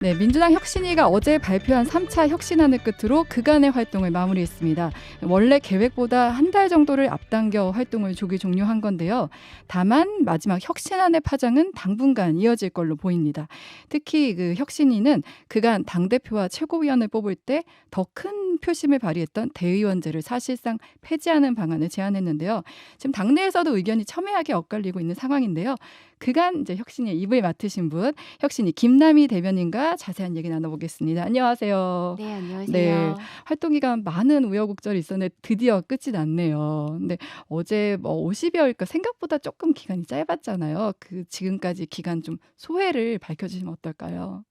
네, 민주당 혁신위가 어제 발표한 3차 혁신안을 끝으로 그간의 활동을 마무리했습니다. 원래 계획보다 한 달 정도를 앞당겨 활동을 조기 종료한 건데요. 다만 마지막 혁신안의 파장은 당분간 이어질 걸로 보입니다. 특히 그 혁신위는 그간 당대표와 최고위원을 뽑을 때 더 큰 표심을 발휘했던 대의원제를 사실상 폐지하는 방안을 제안했는데요. 지금 당내에서도 의견이 첨예하게 엇갈리고 있는 상황인데요. 그간 이제 혁신위의 입을 맡으신 분, 혁신위 김남희 대변인과 자세한 얘기 나눠보겠습니다. 안녕하세요. 네, 네, 안녕하세요. 활동 기간 많은 우여곡절이 있었는데 드디어 끝이 났네요. 근데 어제 뭐 50여일까 생각보다 조금 기간이 짧았잖아요. 그 지금까지 기간 좀 소회를 밝혀주시면 어떨까요?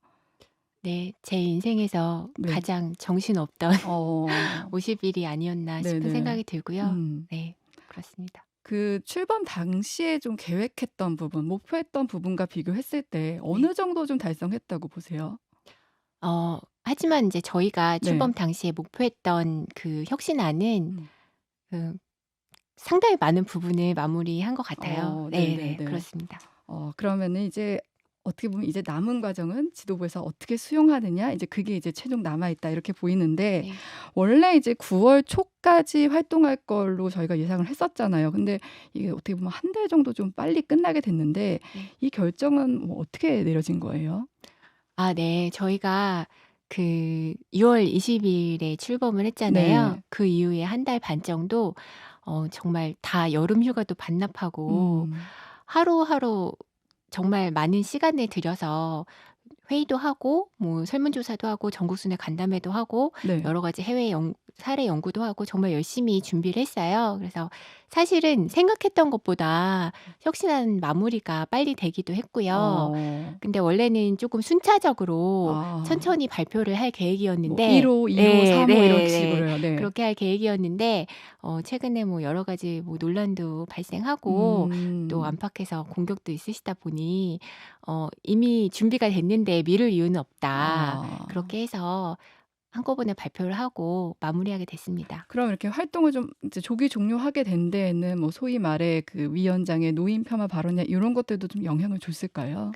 네, 제 인생에서 네. 가장 정신없던 어, 50일이 아니었나 싶은 네네. 생각이 들고요. 음. 네, 그렇습니다. 그 출범 당시에 좀 계획했던 부분, 목표했던 부분과 비교했을 때 네. 어느 정도 좀 달성했다고 보세요? 하지만 이제 저희가 네. 출범 당시에 목표했던 그 혁신안은 음. 그 상당히 많은 부분을 마무리한 것 같아요. 네네, 네네네. 그렇습니다. 그러면은 이제 어떻게 보면 이제 남은 과정은 지도부에서 어떻게 수용하느냐 이제 그게 이제 최종 남아 있다 이렇게 보이는데 네. 원래 이제 9월 초까지 활동할 걸로 저희가 예상을 했었잖아요. 근데 이게 어떻게 보면 한 달 정도 좀 빨리 끝나게 됐는데 네. 이 결정은 뭐 어떻게 내려진 거예요? 네. 저희가 그 2월 20일에 출범을 했잖아요. 네. 그 이후에 한 달 반 정도 정말 다 여름 휴가도 반납하고 음. 하루하루 정말 많은 시간을 들여서 회의도 하고 뭐 설문조사도 하고 전국순회 간담회도 하고 네. 여러 가지 해외 사례 연구도 하고 정말 열심히 준비를 했어요. 그래서 사실은 생각했던 것보다 혁신안 마무리가 빨리 되기도 했고요. 어. 근데 원래는 조금 순차적으로 아. 천천히 발표를 할 뭐 계획이었는데 1호, 2호, 네, 3호 이런 네, 네. 식으로요. 네. 그렇게 할 계획이었는데 최근에 뭐 여러 가지 뭐 논란도 발생하고 또 음. 안팎에서 공격도 있으시다 보니 이미 준비가 됐는데 미룰 이유는 없다. 아. 그렇게 해서 한꺼번에 발표를 하고 마무리하게 됐습니다. 그럼 이렇게 활동을 좀 이제 조기 종료하게 된 데에는 뭐 소위 말해 그 위원장의 노인 폄하 발언이나 이런 것들도 좀 영향을 줬을까요?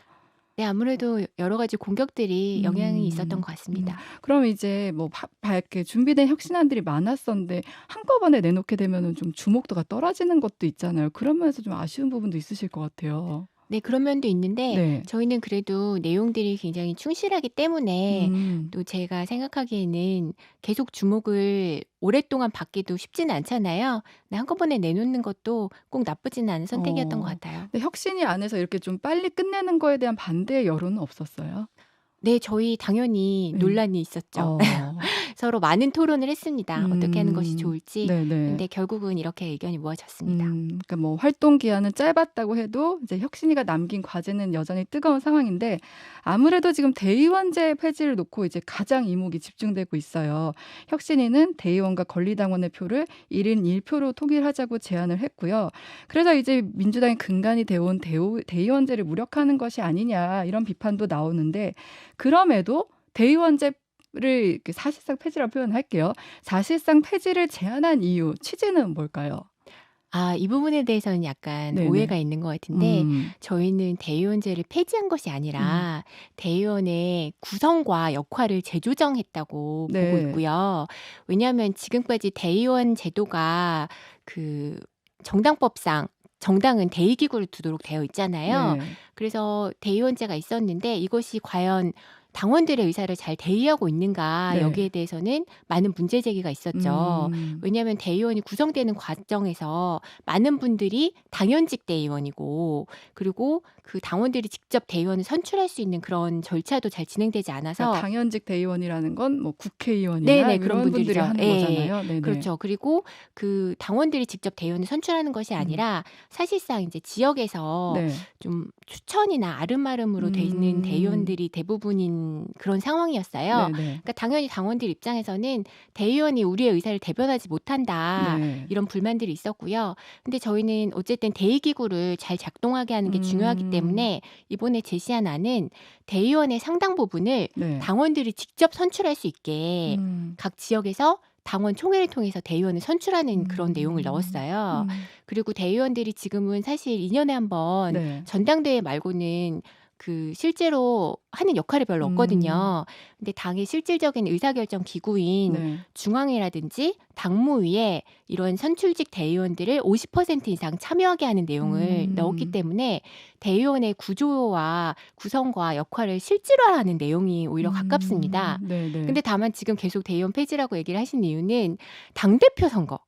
네, 아무래도 여러 가지 공격들이 영향이 있었던 음. 것 같습니다. 그럼 이제 뭐 이렇게 준비된 혁신안들이 많았었는데 한꺼번에 내놓게 되면은 좀 주목도가 떨어지는 것도 있잖아요. 그런 면에서 좀 아쉬운 부분도 있으실 것 같아요. 네, 그런 면도 있는데 네. 저희는 그래도 내용들이 굉장히 충실하기 때문에 음. 또 제가 생각하기에는 계속 주목을 오랫동안 받기도 쉽지는 않잖아요. 근데 한꺼번에 내놓는 것도 꼭 나쁘지는 않은 선택이었던 것 어. 같아요. 근데 혁신이 안에서 이렇게 좀 빨리 끝내는 거에 대한 반대 여론은 없었어요? 네, 저희 당연히 네. 논란이 있었죠. 어. 서로 많은 토론을 했습니다. 어떻게 하는 것이 음. 좋을지. 네네. 근데 결국은 이렇게 의견이 모아졌습니다. 그러니까 뭐 활동 기한은 짧았다고 해도 이제 혁신위가 남긴 과제는 여전히 뜨거운 상황인데 아무래도 지금 대의원제 폐지를 놓고 이제 가장 이목이 집중되고 있어요. 혁신위는 대의원과 권리당원의 표를 1인 1표로 통일하자고 제안을 했고요. 그래서 이제 민주당이 근간이 되어온 대의원제를 무력화하는 것이 아니냐 이런 비판도 나오는데 그럼에도 대의원제 를 이렇게 사실상 폐지라고 표현할게요. 사실상 폐지를 제안한 이유, 취지는 뭘까요? 이 부분에 대해서는 약간 네네. 오해가 있는 것 같은데 음. 저희는 대의원제를 폐지한 것이 음. 아니라 대의원의 구성과 역할을 재조정했다고 보고 네. 있고요. 왜냐하면 지금까지 대의원 제도가 그 정당법상 정당은 대의기구를 두도록 되어 있잖아요. 네. 그래서 대의원제가 있었는데 이것이 과연 당원들의 의사를 잘 대의하고 있는가 네. 여기에 대해서는 많은 문제 제기가 있었죠. 음. 왜냐하면 대의원이 구성되는 과정에서 많은 분들이 당연직 대의원이고 그리고 그 당원들이 직접 대의원을 선출할 수 있는 그런 절차도 잘 진행되지 그러니까 않아서 당연직 대의원이라는 건 뭐 국회의원이나 네네. 그런 이런 분들이 분들이죠. 하는 예. 거잖아요. 네네. 그렇죠. 그리고 그 당원들이 직접 대의원을 선출하는 것이 음. 아니라 사실상 이제 지역에서 네. 좀 추천이나 아름아름으로 돼 있는 음. 대의원들이 대부분인 그런 상황이었어요. 네네. 그러니까 당연히 당원들 입장에서는 '대의원이 우리의 의사를 대변하지 못한다.' 네. 이런 불만들이 있었고요. 근데 저희는 어쨌든 대의기구를 잘 작동하게 하는 게 중요하기 음. 때문에 이번에 제시한 안은 대의원의 상당 부분을 네. 당원들이 직접 선출할 수 있게 음. 각 지역에서 당원 총회를 통해서 대의원을 선출하는 그런 내용을 음. 넣었어요. 음. 그리고 대의원들이 지금은 사실 2년에 한 번 네. 전당대회 말고는 그 실제로 하는 역할이 별로 음. 없거든요. 근데 당의 실질적인 의사결정 기구인 네. 중앙회라든지 당무위에 이런 선출직 대의원들을 50% 이상 참여하게 하는 내용을 넣었기 때문에 대의원의 구조와 구성과 역할을 실질화하는 내용이 오히려 가깝습니다. 네네. 근데 다만 지금 계속 대의원 폐지라고 얘기를 하신 이유는 당대표 선거.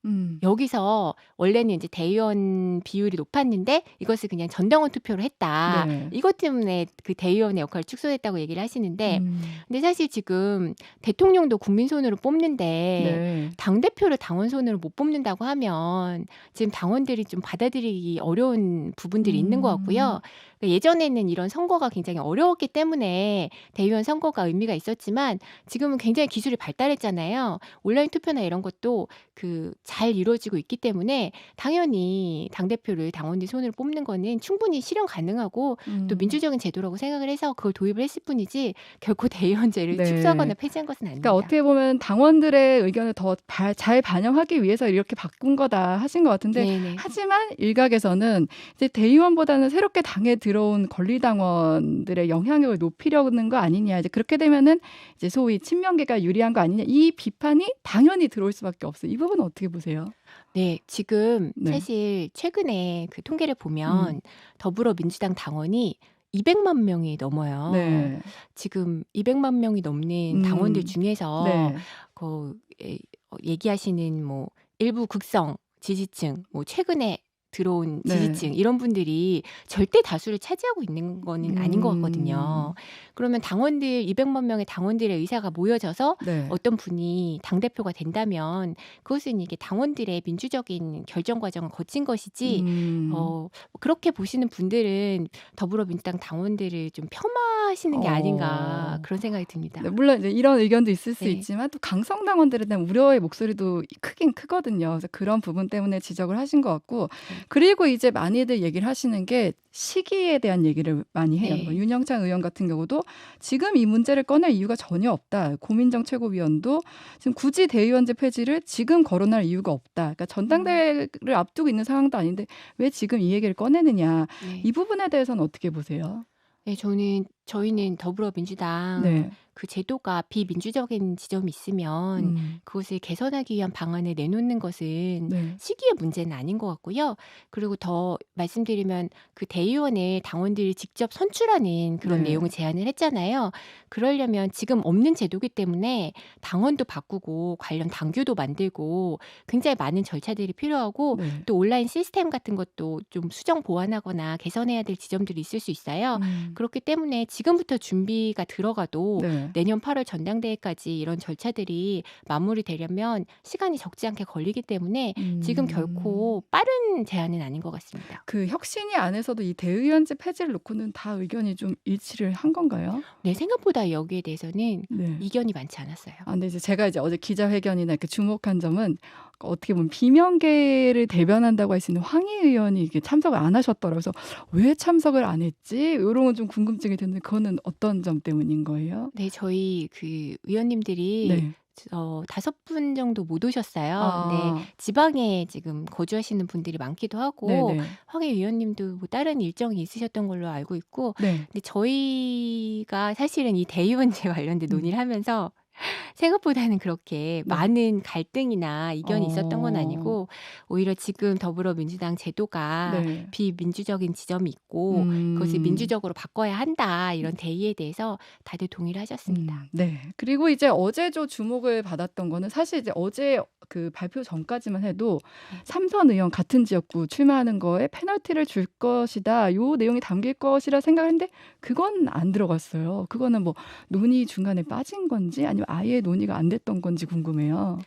여기서 원래는 이제 대의원 비율이 높았는데 이것을 그냥 전당원 투표로 했다. 네. 이것 때문에 그 대의원의 역할을 축소했다고 얘기를 하시는데 근데 사실 지금 대통령도 국민 손으로 뽑는데 네. 당대표를 당원 손으로 못 뽑는다고 하면 지금 당원들이 좀 받아들이기 어려운 부분들이 있는 것 같고요. 그러니까 예전에는 이런 선거가 굉장히 어려웠기 때문에 대의원 선거가 의미가 있었지만 지금은 굉장히 기술이 발달했잖아요. 온라인 투표나 이런 것도 그 잘 이루어지고 있기 때문에 당연히 당대표를 당원들 손으로 뽑는 거는 충분히 실현 가능하고 또 민주적인 제도라고 생각을 해서 그걸 도입을 했을 뿐이지 결코 대의원제를 네. 축소하거나 폐지한 것은 아닙니다. 그러니까 어떻게 보면 당원들의 의견을 더 잘 반영하기 위해서 이렇게 바꾼 거다 하신 것 같은데 네네. 하지만 일각에서는 이제 대의원보다는 새롭게 당에 들어온 권리당원들의 영향력을 높이려는 거 아니냐. 이제 그렇게 되면은 이제 소위 친명계가 유리한 거 아니냐. 이 비판이 당연히 들어올 수밖에 없어요. 이 부분은 어떻게 보세요? 네, 지금 네. 사실 최근에 그 통계를 보면 더불어민주당 당원이 200만 명이 넘어요. 네. 지금 200만 명이 넘는 당원들 중에서 네. 얘기하시는 뭐 일부 극성 지지층, 뭐 최근에 들어온 네. 지지층 이런 분들이 절대 다수를 차지하고 있는 거는 아닌 것 같거든요. 그러면 당원들 200만 명의 당원들의 의사가 모여져서 네. 어떤 분이 당대표가 된다면 그것은 이게 당원들의 민주적인 결정 과정을 거친 것이지 그렇게 보시는 분들은 더불어민주당 당원들을 좀 폄하하시는 게 아닌가 그런 생각이 듭니다. 네, 물론 이제 이런 의견도 있을 수 네. 있지만 또 강성 당원들에 대한 우려의 목소리도 크긴 크거든요. 그래서 그런 부분 때문에 지적을 하신 것 같고 그리고 이제 많이들 얘기를 하시는 게 시기에 대한 얘기를 많이 해요. 네. 윤영찬 의원 같은 경우도 지금 이 문제를 꺼낼 이유가 전혀 없다. 고민정 최고위원도 지금 굳이 대의원제 폐지를 지금 거론할 이유가 없다. 그러니까 전당대회를 앞두고 있는 상황도 아닌데 왜 지금 이 얘기를 꺼내느냐. 네. 이 부분에 대해서는 어떻게 보세요? 네, 저희는 더불어민주당 네. 그 제도가 비민주적인 지점이 있으면 그것을 개선하기 위한 방안을 내놓는 것은 네. 시기의 문제는 아닌 것 같고요. 그리고 더 말씀드리면 그 대의원을 당원들이 직접 선출하는 그런 네. 내용을 제안을 했잖아요. 그러려면 지금 없는 제도기 때문에 당원도 바꾸고 관련 당규도 만들고 굉장히 많은 절차들이 필요하고 네. 또 온라인 시스템 같은 것도 좀 수정 보완하거나 개선해야 될 지점들이 있을 수 있어요. 그렇기 때문에 지금부터 준비가 들어가도 네. 내년 8월 전당대회까지 이런 절차들이 마무리되려면 시간이 적지 않게 걸리기 때문에 지금 결코 빠른 제안은 아닌 것 같습니다. 그 혁신위 안에서도 이 대의원제 폐지를 놓고는 다 의견이 좀 일치를 한 건가요? 네, 생각보다 여기에 대해서는 네. 이견이 많지 않았어요. 근데 이제 제가 이제 어제 기자회견이나 이렇게 주목한 점은 어떻게 보면 비명계를 대변한다고 할 수 있는 황희 의원이 이게 참석을 안 하셨더라고요. 그래서 왜 참석을 안 했지? 이런 건 좀 궁금증이 드는데 그거는 어떤 점 때문인 거예요? 네, 저희 그 의원님들이 네. 5분 정도 못 오셨어요. 근데 지방에 지금 거주하시는 분들이 많기도 하고 네네. 황희 의원님도 뭐 다른 일정이 있으셨던 걸로 알고 있고 네. 근데 저희가 사실은 이 대의원제 관련된 논의를 하면서 생각보다는 그렇게 많은 갈등이나 이견이 있었던 건 아니고 오히려 지금 더불어민주당 제도가 네. 비민주적인 지점이 있고 그것을 민주적으로 바꿔야 한다 이런 대의에 대해서 다들 동의를 하셨습니다. 네. 그리고 이제 어제 좀 주목을 받았던 거는 사실 이제 어제 그 발표 전까지만 해도 삼선 의원 같은 지역구 출마하는 거에 페널티를 줄 것이다. 요 내용이 담길 것이라 생각했는데 그건 안 들어갔어요. 그거는 뭐 논의 중간에 빠진 건지 아니면 아예 논의가 안 됐던 건지 궁금해요.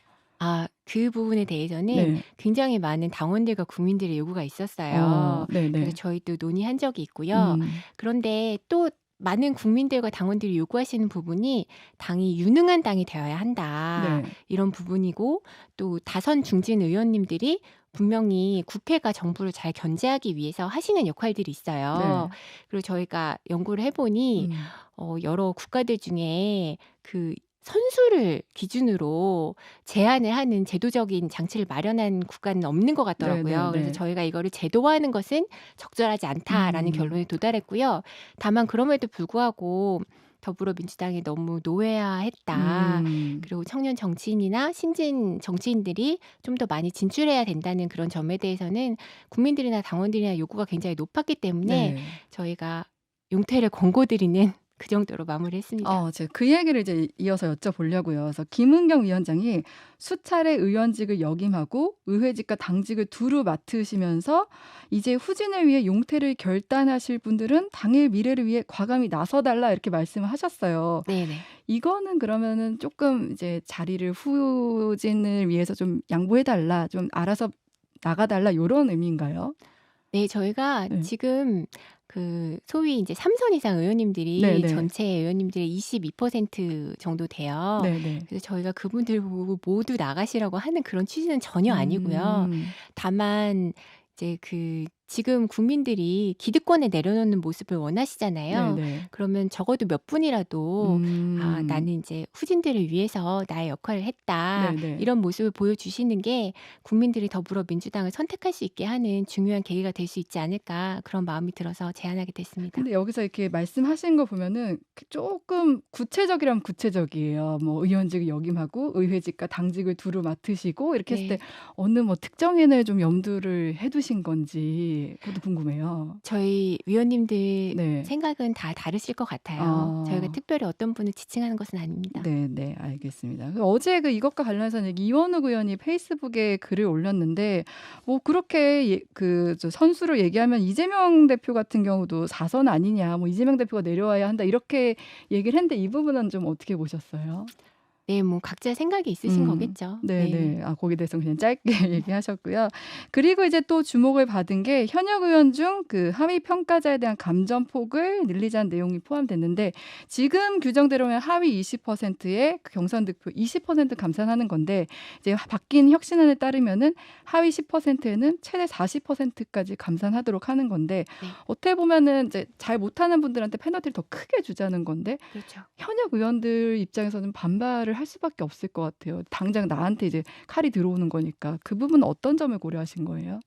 그 부분에 대해서는 네. 굉장히 많은 당원들과 국민들의 요구가 있었어요. 네네. 그래서 저희도 논의한 적이 있고요. 그런데 또 많은 국민들과 당원들이 요구하시는 부분이 당이 유능한 당이 되어야 한다. 네. 이런 부분이고 또 다선 중진 의원님들이 분명히 국회가 정부를 잘 견제하기 위해서 하시는 역할들이 있어요. 네. 그리고 저희가 연구를 해보니 여러 국가들 중에 그 선수를 기준으로 제한을 하는 제도적인 장치를 마련한 국가는 없는 것 같더라고요. 네네네. 그래서 저희가 이거를 제도화하는 것은 적절하지 않다라는 결론에 도달했고요. 다만 그럼에도 불구하고 더불어민주당이 너무 노회화했다. 음. 그리고 청년 정치인이나 신진 정치인들이 좀 더 많이 진출해야 된다는 그런 점에 대해서는 국민들이나 당원들이나 요구가 굉장히 높았기 때문에 네. 저희가 용퇴를 권고드리는 그 정도로 마무리했습니다. 제가 그 얘기를 이제 이어서 여쭤보려고요. 그래서 김은경 위원장이 수차례 의원직을 역임하고 의회직과 당직을 두루 맡으시면서 이제 후진을 위해 용퇴를 결단하실 분들은 당의 미래를 위해 과감히 나서달라 이렇게 말씀을 하셨어요. 네네. 이거는 그러면은 조금 이제 자리를 후진을 위해서 좀 양보해달라, 좀 알아서 나가달라 이런 의미인가요? 네, 저희가 네. 지금 그 소위 이제 3선 이상 의원님들이 네네. 전체 의원님들의 22% 정도 돼요. 네네. 그래서 저희가 그분들 보고 모두 나가시라고 하는 그런 취지는 전혀 아니고요. 다만 이제 그 지금 국민들이 기득권에 내려놓는 모습을 원하시잖아요. 네네. 그러면 적어도 몇 분이라도 나는 이제 후진들을 위해서 나의 역할을 했다. 네네. 이런 모습을 보여주시는 게 국민들이 더불어민주당을 선택할 수 있게 하는 중요한 계기가 될 수 있지 않을까 그런 마음이 들어서 제안하게 됐습니다. 근데 여기서 이렇게 말씀하신 거 보면은 조금 구체적이라면 구체적이에요. 뭐 의원직을 역임하고 의회직과 당직을 두루 맡으시고 이렇게 했을 때 네. 어느 뭐 특정인을 좀 염두를 해두신 건지 그것도 궁금해요. 저희 위원님들 네. 생각은 다 다르실 것 같아요. 저희가 특별히 어떤 분을 지칭하는 것은 아닙니다. 네, 알겠습니다. 어제 그 이것과 관련해서 이원욱 의원이 페이스북에 글을 올렸는데 뭐 그렇게 저 선수로 얘기하면 이재명 대표 같은 경우도 4선 아니냐, 뭐 이재명 대표가 내려와야 한다 이렇게 얘기를 했는데 이 부분은 좀 어떻게 보셨어요? 네, 뭐 각자 생각이 있으신 거겠죠. 네. 거기에 대해서 그냥 짧게 얘기하셨고요. 그리고 이제 또 주목을 받은 게 현역 의원 중 그 하위 평가자에 대한 감점 폭을 늘리자는 내용이 포함됐는데 지금 규정대로면 하위 20%에 그 경선 득표 20% 감산하는 건데 이제 바뀐 혁신안에 따르면은 하위 10%에는 최대 40%까지 감산하도록 하는 건데 네. 어떻게 보면은 이제 잘 못하는 분들한테 페널티를 더 크게 주자는 건데 그렇죠. 현역 의원들 입장에서는 반발을 할 수밖에 없을 것 같아요. 당장 나한테 이제 칼이 들어오는 거니까. 그 부분은 어떤 점을 고려하신 거예요?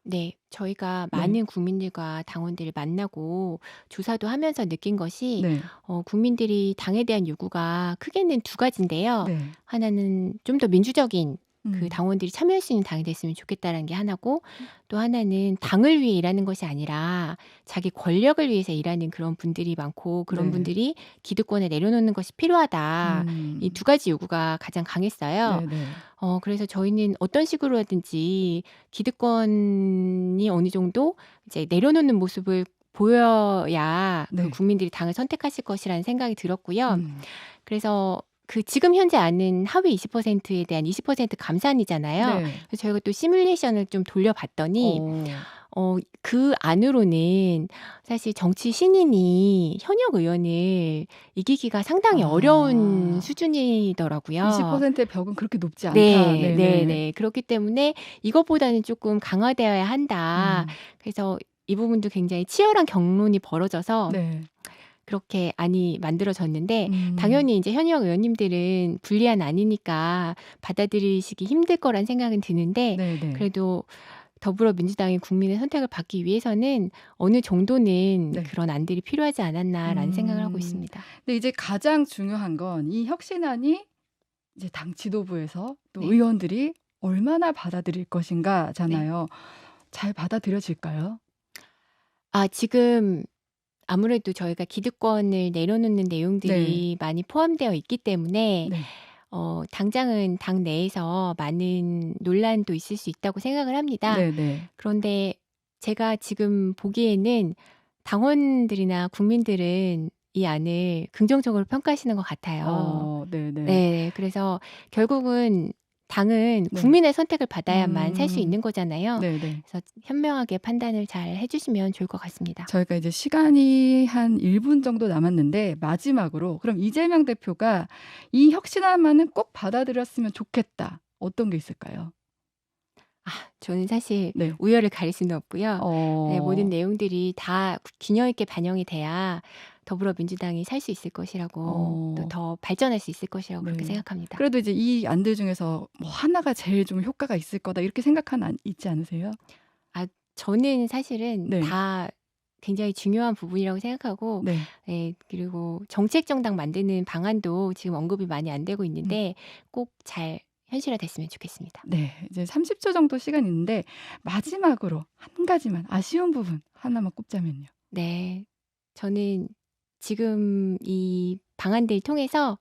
네, 저희가 네. 많은 국민들과 당원들을 만나고 조사도 하면서 느낀 것이 네. 국민들이 당에 대한 요구가 크게는 두 가지인데요. 네. 하나는 좀 더 민주적인 그 음. 당원들이 참여할 수 있는 당이 됐으면 좋겠다라는 게 하나고 또 하나는 당을 위해 일하는 것이 아니라 자기 권력을 위해서 일하는 그런 분들이 많고 그런 네. 분들이 기득권에 내려놓는 것이 필요하다. 이 두 가지 요구가 가장 강했어요. 네네. 그래서 저희는 어떤 식으로 하든지 기득권이 어느 정도 이제 내려놓는 모습을 보여야 네. 그 국민들이 당을 선택하실 것이라는 생각이 들었고요. 음. 그래서 그 지금 현재 아는 하위 20%에 대한 20% 감산이잖아요. 네. 그래서 저희가 또 시뮬레이션을 좀 돌려봤더니 그 안으로는 사실 정치 신인이 현역 의원을 이기기가 상당히 어려운 수준이더라고요. 20%의 벽은 그렇게 높지 않다. 네. 그렇기 때문에 이것보다는 조금 강화되어야 한다. 그래서 이 부분도 굉장히 치열한 경론이 벌어져서 네. 그렇게 안이 만들어졌는데 당연히 이제 현역 의원님들은 불리한 안이니까 받아들이시기 힘들 거란 생각은 드는데 네네. 그래도 더불어민주당이 국민의 선택을 받기 위해서는 어느 정도는 네. 그런 안들이 필요하지 않았나라는 생각을 하고 있습니다. 근데 이제 가장 중요한 건 이 혁신안이 이제 당 지도부에서 또 네. 의원들이 얼마나 받아들일 것인가잖아요. 잘 받아들여질까요? 지금 아무래도 저희가 기득권을 내려놓는 내용들이 많이 포함되어 있기 때문에 네. 당장은 당 내에서 많은 논란도 있을 수 있다고 생각을 합니다. 네네. 그런데 제가 지금 보기에는 당원들이나 국민들은 이 안을 긍정적으로 평가하시는 것 같아요. 네네. 네, 그래서 결국은 당은 네. 국민의 선택을 받아야만 살 수 있는 거잖아요. 네네. 그래서 현명하게 판단을 잘 해주시면 좋을 것 같습니다. 저희가 이제 시간이 한 1분 정도 남았는데 마지막으로 그럼 이재명 대표가 이 혁신안만은 꼭 받아들였으면 좋겠다. 어떤 게 있을까요? 저는 사실 네. 우열을 가릴 수는 없고요. 네, 모든 어. 내용들이 다 균형 있게 반영이 돼야 더불어민주당이 살 수 있을 것이라고 또 더 발전할 수 있을 것이라고 그렇게 네. 생각합니다. 그래도 이제 이 안들 중에서 뭐 하나가 제일 좀 효과가 있을 거다 이렇게 생각하는 안 있지 않으세요? 저는 사실은 네. 다 굉장히 중요한 부분이라고 생각하고 네. 예, 그리고 정책 정당 만드는 방안도 지금 언급이 많이 안 되고 있는데 꼭 잘 현실화됐으면 좋겠습니다. 네. 이제 30초 정도 시간 있는데 마지막으로 한 가지만 아쉬운 부분 하나만 꼽자면요. 네. 저는 지금 이 방안들 통해서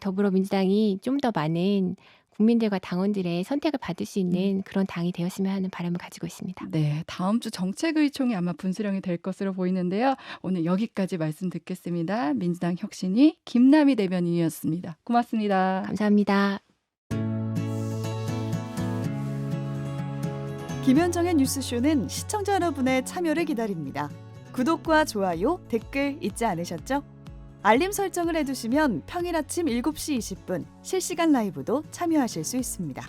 더불어민주당이 좀 더 많은 국민들과 당원들의 선택을 받을 수 있는 그런 당이 되었으면 하는 바람을 가지고 있습니다. 네. 다음 주 정책의총이 아마 분수령이 될 것으로 보이는데요. 오늘 여기까지 말씀 듣겠습니다. 민주당 혁신위 김남희 대변인이었습니다. 고맙습니다. 감사합니다. 김현정의 뉴스쇼는 시청자 여러분의 참여를 기다립니다. 구독과 좋아요, 댓글 잊지 않으셨죠? 알림 설정을 해두시면 평일 아침 7시 20분 실시간 라이브도 참여하실 수 있습니다.